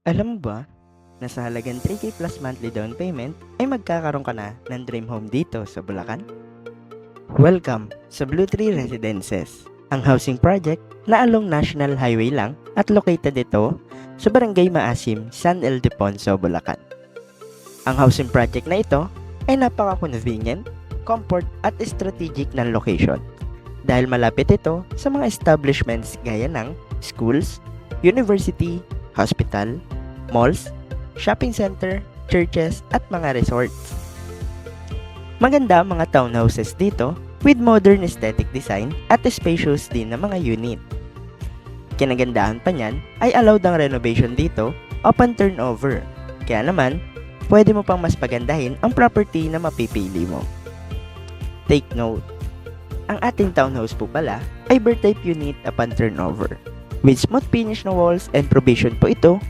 Alam mo ba, na sa halagang 3K plus monthly down payment ay magkakaroon ka na ng dream home dito sa Bulacan? Welcome sa Blue Tree Residences, ang housing project na along National Highway lang at located ito sa Barangay Maasim, San Ildefonso, Bulacan. Ang housing project na ito ay napaka-convenient, comfort at strategic na location dahil malapit ito sa mga establishments gaya ng schools, university, hospital, malls, shopping center, churches at mga resorts. Maganda ang mga townhouses dito with modern aesthetic design at spacious din na mga unit. Kinagandahan pa niyan ay allowed ang renovation dito upon turnover. Kaya naman, pwede mo pang mas pagandahin ang property na mapipili mo. Take note, ang ating townhouse po pala ay bird type unit upon turnover. With smooth finish na walls and provision po ito